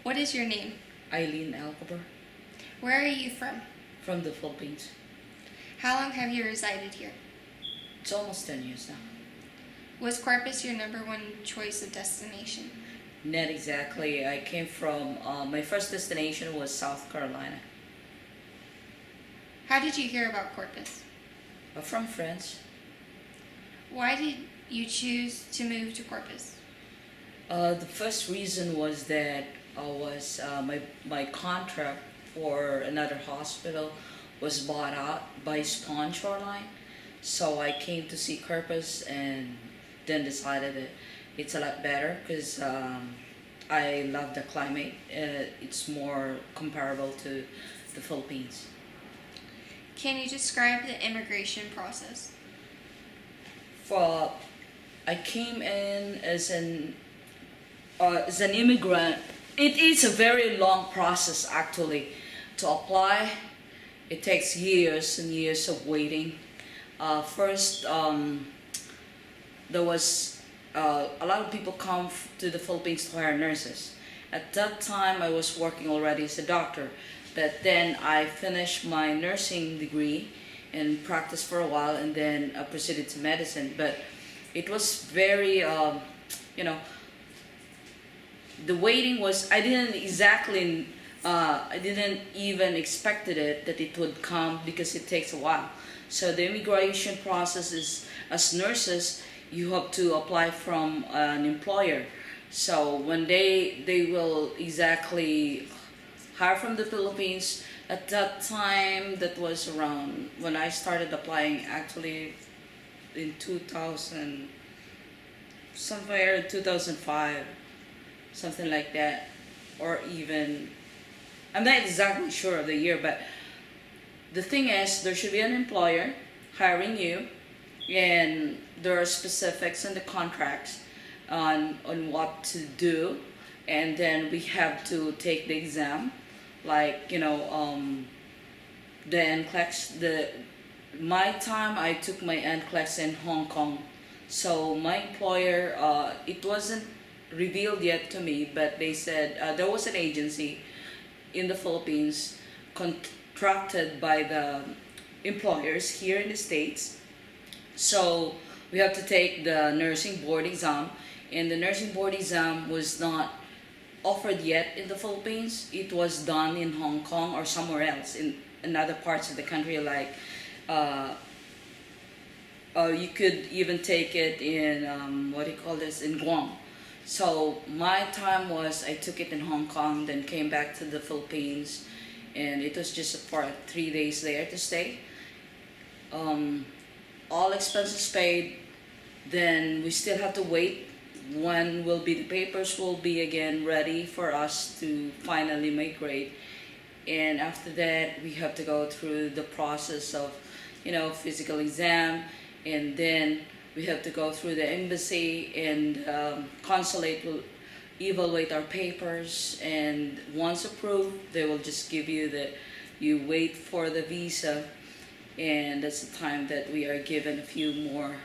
What is your name? Aileen Alcoper, Where are you from? from the Philippines. How long have you resided here? It's almost 10 years now. Was Corpus your number one choice of destination? Not exactly. I came from, my first destination was South Carolina. How did you hear about Corpus? From friends. Why did you choose to move to Corpus? The first reason was that my contract for another hospital was bought out by Spawn Shoreline. So I came to see Corpus and then decided that it's a lot better because I love the climate. It's more comparable to the Philippines. Can you describe the immigration process? For I came in as an immigrant. It is a very long process actually to apply. It takes years and years of waiting. First, there was a lot of people come to the Philippines to hire nurses. At that time, I was working already as a doctor. But then I finished my nursing degree and practiced for a while, and then I proceeded to medicine. But it was very, the waiting was, I didn't even expected it that it would come because it takes a while. So the immigration process is, as nurses, you have to apply from an employer. So when they will exactly hire from the Philippines, at that time, that was around when I started applying actually in 2000, somewhere in 2005, something like that, or even, I'm not exactly sure of the year, but the thing is, there should be an employer hiring you, and there are specifics in the contracts on what to do, and then we have to take the exam, like the NCLEX. My time, I took my NCLEX in Hong Kong, so my employer, it wasn't revealed yet to me, but they said there was an agency in the Philippines contracted by the employers here in the States. So we have to take the nursing board exam, and the nursing board exam was not offered yet in the Philippines. It was done in Hong Kong or somewhere else in other parts of the country, like you could even take it in what do you call this, in Guam. So my time was, I took it in Hong Kong, then came back to the Philippines, and it was just for 3 days there to stay. All expenses paid. Then we still have to wait. When will be the papers will be again ready for us to finally migrate, and after that we have to go through the process of, physical exam, and then we have to go through the embassy, and consulate will evaluate our papers, and once approved, they will just give you you wait for the visa, and that's the time that we are given a few more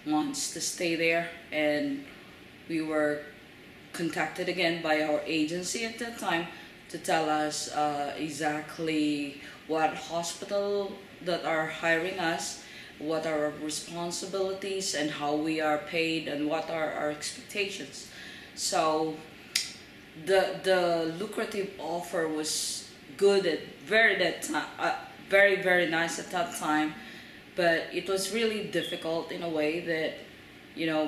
months to stay there. And we were contacted again by our agency at that time to tell us exactly what hospital that are hiring us, what are our responsibilities, and how we are paid, and what are our expectations. So the lucrative offer was good at that time, very very nice at that time, but it was really difficult in a way that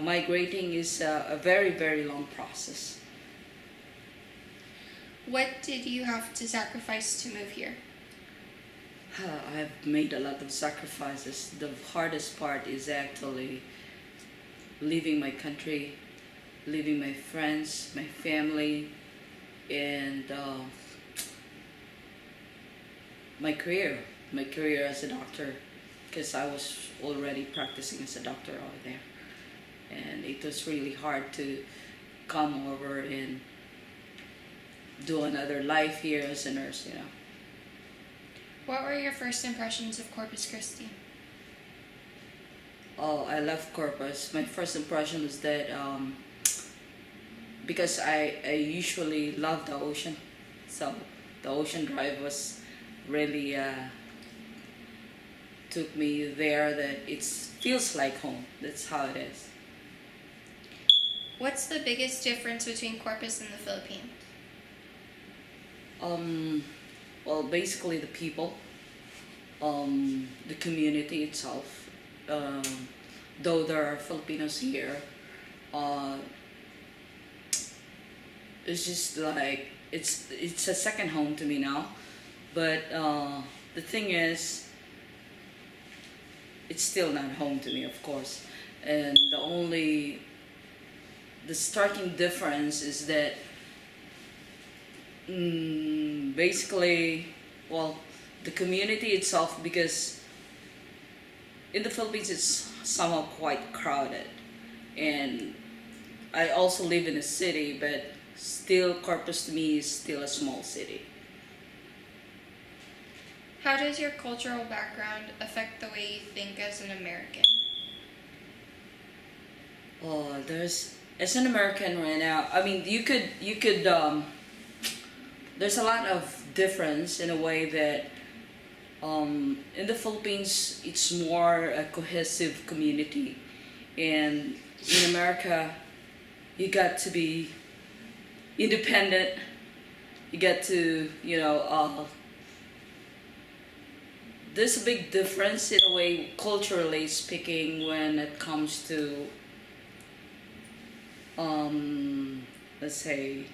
migrating is a very very long process. What did you have to sacrifice to move here? I've made a lot of sacrifices. The hardest part is actually leaving my country, leaving my friends, my family, and my career as a doctor, because I was already practicing as a doctor over there, and it was really hard to come over and do another life here as a nurse. What were your first impressions of Corpus Christi? Oh, I love Corpus. My first impression was that because I usually love the ocean, so the ocean drive was really took me there that it feels like home. That's how it is. What's the biggest difference between Corpus and the Philippines? Um, well, basically the people, the community itself. Um, though there are Filipinos here, uh, it's just like it's a second home to me now. But the thing is, it's still not home to me, of course. And the starting difference is that basically, well, the community itself, because in the Philippines it's somehow quite crowded, and I also live in a city, but still Corpus to me is still a small city. How does your cultural background affect the way you think as an American? There's as an American right now. I mean, you could there's a lot of difference in a way that in the Philippines it's more a cohesive community, and in America you got to be independent. You get to there's a big difference in a way culturally speaking when it comes to let's say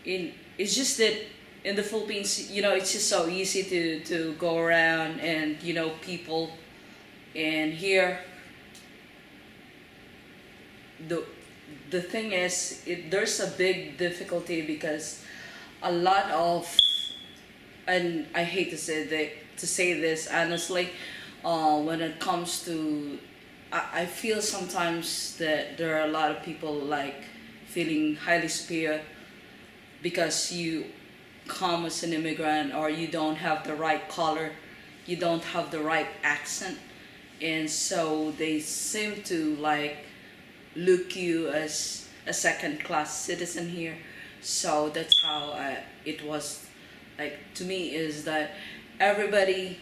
it's just that in the Philippines, it's just so easy to go around and people, and here the the thing is there's a big difficulty because a lot of, and I hate to say this honestly, when it comes to, I feel sometimes that there are a lot of people like feeling highly superior because you come as an immigrant or you don't have the right color, you don't have the right accent, and so they seem to like look you as a second class citizen here. So that's how it was like to me, is that everybody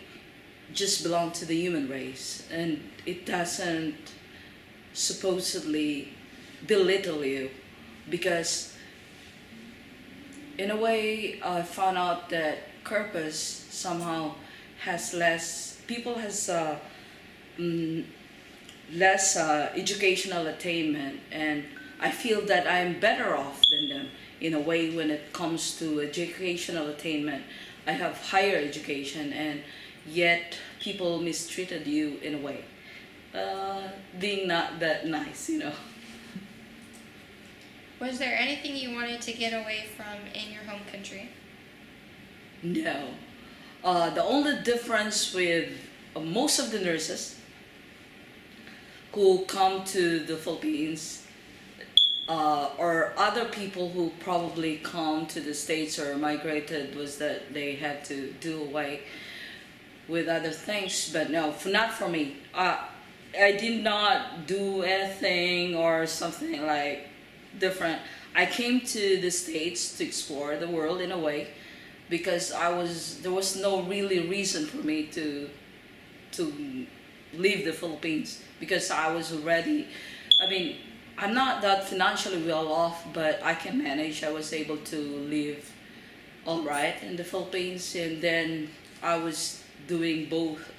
just belong to the human race, and it doesn't supposedly belittle you, because in a way I found out that Corpus somehow has less people, has mm, less educational attainment, and I feel that I'm better off than them in a way when it comes to educational attainment. I have higher education, and yet people mistreated you in a way, being not that nice. Was there anything you wanted to get away from in your home country? No. The only difference with most of the nurses who come to the Philippines, or other people who probably come to the States or migrated, was that they had to do away with other things. But no, not for me. I did not do anything or something like different. I came to the States to explore the world in a way, because there was no really reason for me to leave the Philippines, because I was already, I mean, I'm not that financially well off, but I can manage. I was able to live all right in the Philippines, and then I was doing both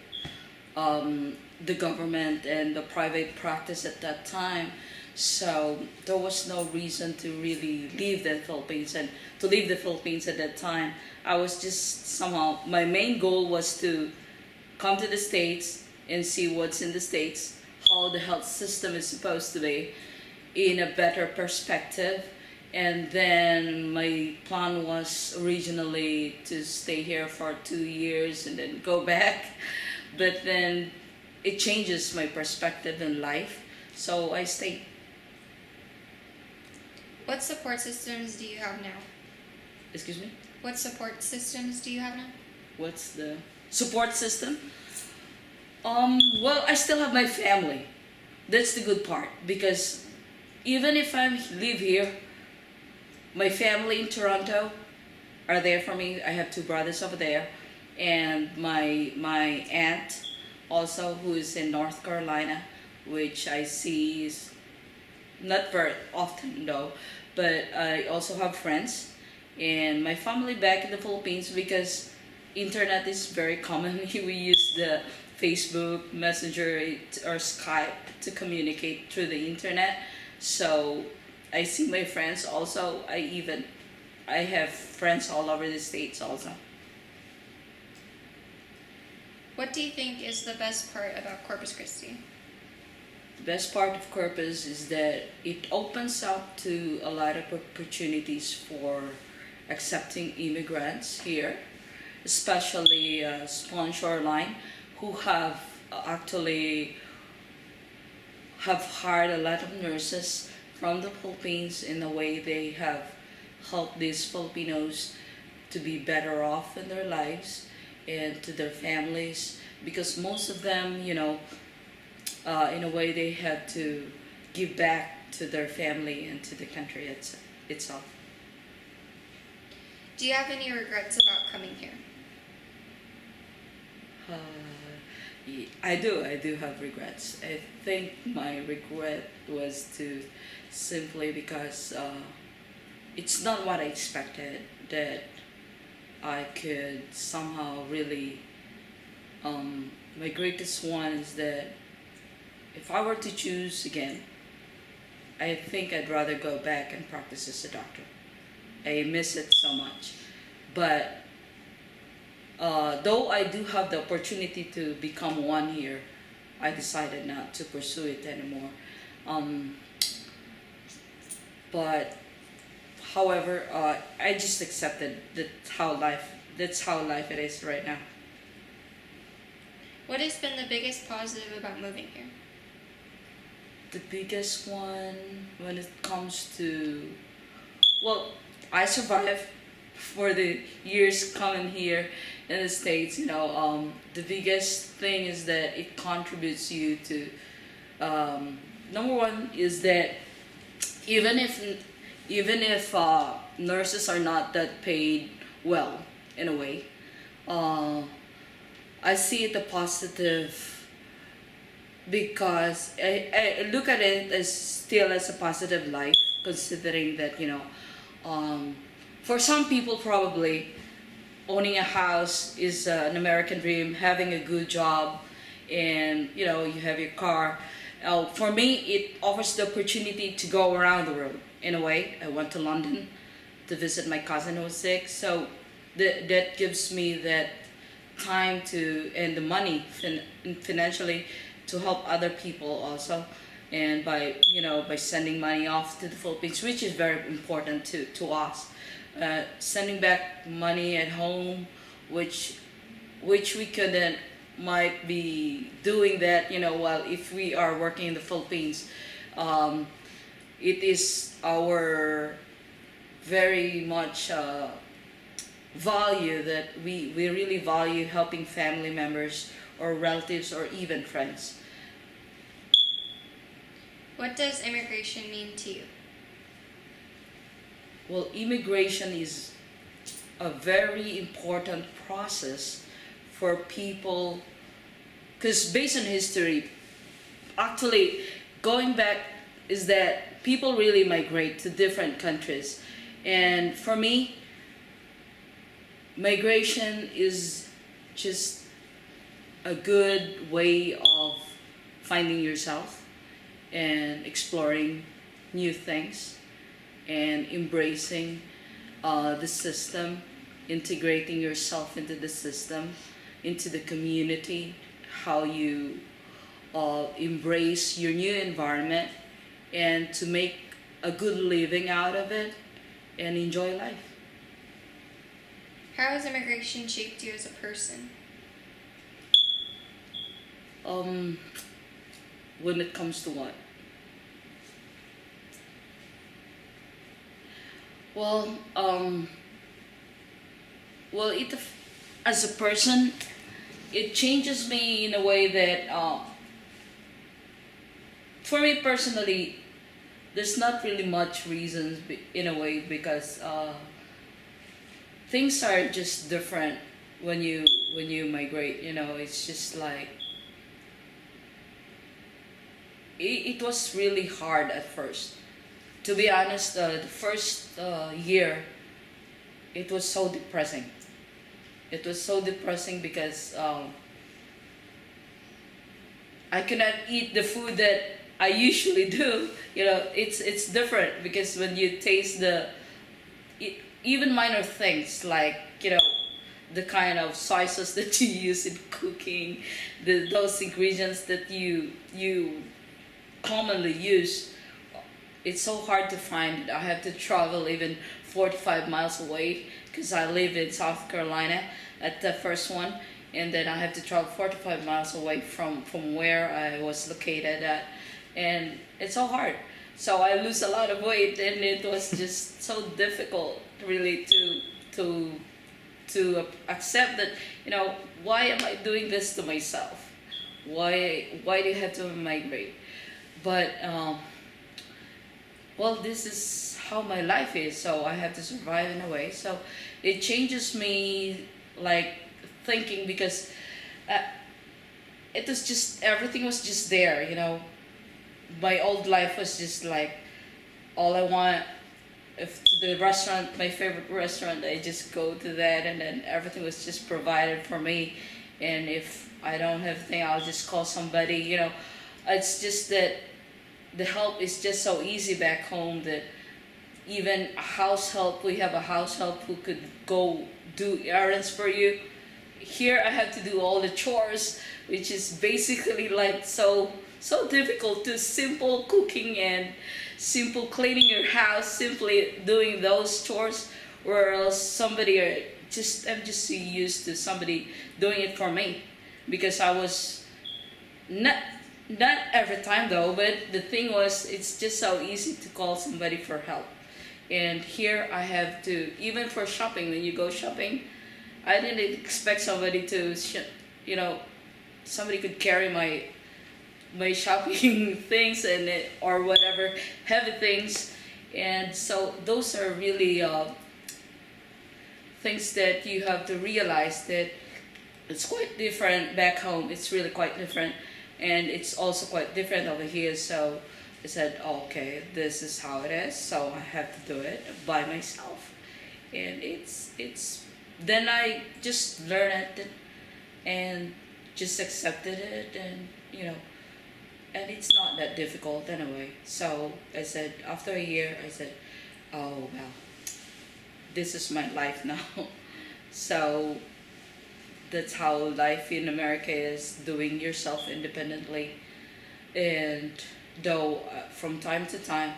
the government and the private practice at that time. So there was no reason to really leave the Philippines, and to leave the Philippines at that time, I was just somehow, my main goal was to come to the States and see what's in the States, how the health system is supposed to be in a better perspective. And then my plan was originally to stay here for 2 years and then go back. But then it changes my perspective in life, so I stayed. What support systems do you have now? Excuse me? What support systems do you have now? What's the support system? Well, I still have my family. That's the good part, because even if I live here, my family in Toronto are there for me. I have two brothers over there, and my aunt also, who is in North Carolina, which I see is not very often though, but I also have friends and my family back in the Philippines, because internet is very common. We use the Facebook Messenger or Skype to communicate through the internet. So I see my friends also. I have friends all over the states also. What do you think is the best part about Corpus Christi? The best part of Corpus is that it opens up to a lot of opportunities for accepting immigrants here, especially Spawn Shoreline, who have actually have hired a lot of nurses from the Philippines. In a way, they have helped these Filipinos to be better off in their lives and to their families, because most of them, in a way, they had to give back to their family and to the country itself. Do you have any regrets about coming here? Uh, I do have regrets. I think my regret was to simply because it's not what I expected, that I could somehow really. My greatest one is that if I were to choose again, I think I'd rather go back and practice as a doctor. I miss it so much. But though I do have the opportunity to become one here, I decided not to pursue it anymore. Um, but however, I just accepted that's how life it is right now. What has been the biggest positive about moving here? The biggest one when it comes to, well, I survived for the years coming here in the States. The biggest thing is that it contributes you to, number one is that even if nurses are not that paid well, in a way, I see it a positive, because I look at it as still as a positive life, considering that for some people probably owning a house is an American dream, having a good job, and you have your car. For me, it offers the opportunity to go around the world. In a way, I went to London to visit my cousin who was sick, so that gives me that time to, and the money financially, to help other people also, and by sending money off to the Philippines, which is very important to us, sending back money at home, which we couldn't might be doing that, while if we are working in the Philippines. It is our very much value that we really value helping family members or relatives or even friends. What does immigration mean to you? Well, immigration is a very important process for people, because based on history, actually going back, is that people really migrate to different countries. And for me, migration is just a good way of finding yourself and exploring new things and embracing the system, integrating yourself into the system, into the community, how you embrace your new environment, and to make a good living out of it and enjoy life. How has immigration shaped you as a person? When it comes to what? Well, it, as a person, it changes me in a way that for me personally, there's not really much reasons in a way because things are just different when you migrate. You know, it's just like it was really hard at first. To be honest, the first year, it was so depressing. It was so depressing because I cannot eat the food that I usually do. You know, it's different because when you taste even minor things like, you know, the kind of soy sauce that you use in cooking, those ingredients that you commonly use, it's so hard to find. I have to travel even 45 miles away because I live in South Carolina at the first one, and then I have to travel 45 miles away from where I was located at, and it's so hard. So I lose a lot of weight, and it was just so difficult really to accept that, you know, why am I doing this to myself? Why do you have to migrate? But well, this is how my life is, so I have to survive in a way. So it changes me, like, thinking because uh, it was just everything was just there, you know. My old life was just like all I want. If the restaurant, my favorite restaurant, I just go to that, and then everything was just provided for me. And if I don't have anything, I'll just call somebody. You know, it's just that the help is just so easy back home that even a house help, we have a house help who could go do errands for you. Here I have to do all the chores, which is basically like so difficult to simple cooking and simple cleaning your house, simply doing those chores, or else somebody I'm just so used to somebody doing it for me because I was not not every time though, but the thing was it's just so easy to call somebody for help. And here I have to, even for shopping, when you go shopping, I didn't expect somebody to you know, somebody could carry my shopping things and or whatever heavy things. And so those are really things that you have to realize that it's quite different back home. It's really quite different, and it's also quite different over here. So I said, okay, this is how it is, so I have to do it by myself. And it's then I just learned it and just accepted it, and you know, and it's not that difficult anyway. So I said, after a year, I said, oh well, this is my life now. So that's how life in America is, doing yourself independently. And though from time to time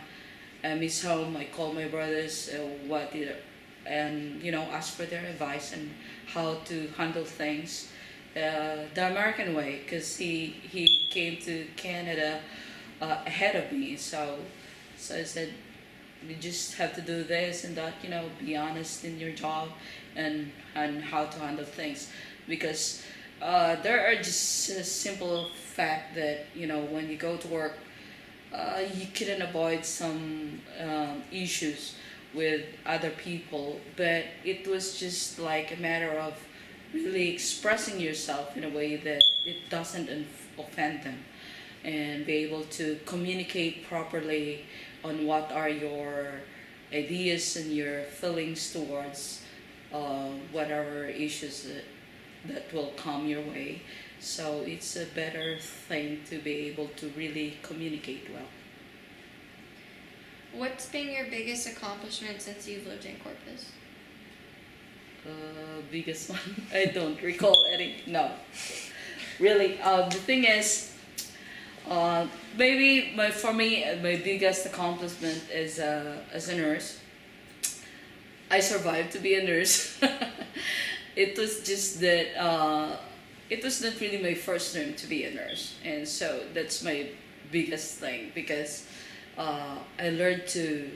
I miss home, I call my brothers, and you know, ask for their advice and how to handle things the American way, because he came to Canada ahead of me. So I said, you just have to do this and that, you know, be honest in your job and how to handle things, because there are just a simple fact that, you know, when you go to work, you couldn't avoid some issues with other people, but it was just like a matter of really expressing yourself in a way that it doesn't offend them, and be able to communicate properly on what are your ideas and your feelings towards whatever issues that will come your way. So it's a better thing to be able to really communicate well. What's been your biggest accomplishment since you've lived in Corpus? Biggest one, I don't recall any. No, really. The thing is, maybe for me, my biggest accomplishment is as a nurse. I survived to be a nurse. It was just that it was not really my first dream to be a nurse, and so that's my biggest thing, because I learned to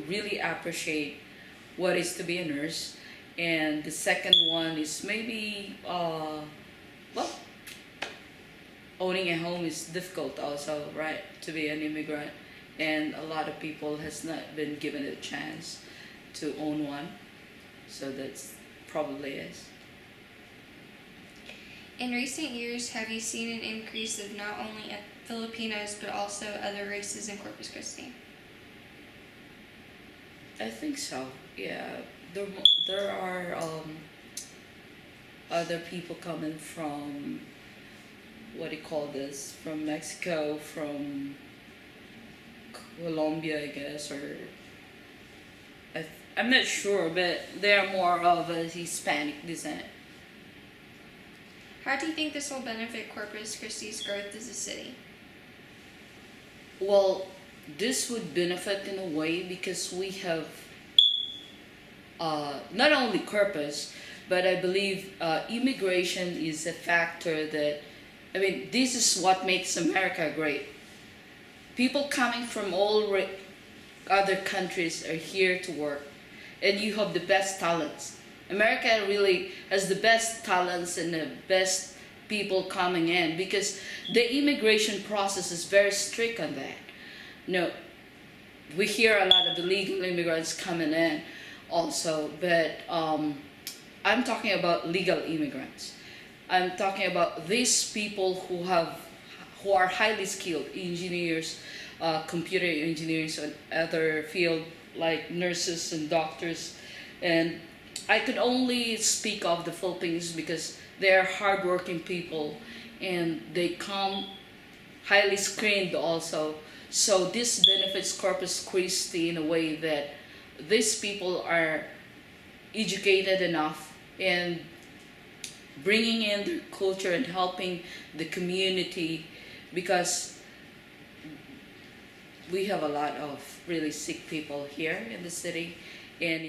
really appreciate what is to be a nurse. And the second one is maybe well, owning a home is difficult also, right, to be an immigrant, and a lot of people has not been given a chance to own one, so that's probably is. In recent years, have you seen an increase of not only Filipinos but also other races in Corpus Christi? I think so. Yeah, there are other people coming from, what do you call this? From Mexico, from Colombia, I guess, or I'm not sure, but they are more of a Hispanic descent. How do you think this will benefit Corpus Christi's growth as a city? Well, this would benefit in a way because we have not only Corpus, but I believe immigration is a factor that, I mean, this is what makes America great. People coming from all other countries are here to work, and you have the best talents. America really has the best talents and the best people coming in because the immigration process is very strict on that. No, we hear a lot of illegal immigrants coming in also, but I'm talking about legal immigrants. I'm talking about these people who are highly skilled engineers, computer engineers, and other field like nurses and doctors. And I could only speak of the Philippines because they're hardworking people and they come highly screened also. So this benefits Corpus Christi in a way that these people are educated enough and bringing in their culture and helping the community, because we have a lot of really sick people here in the city, and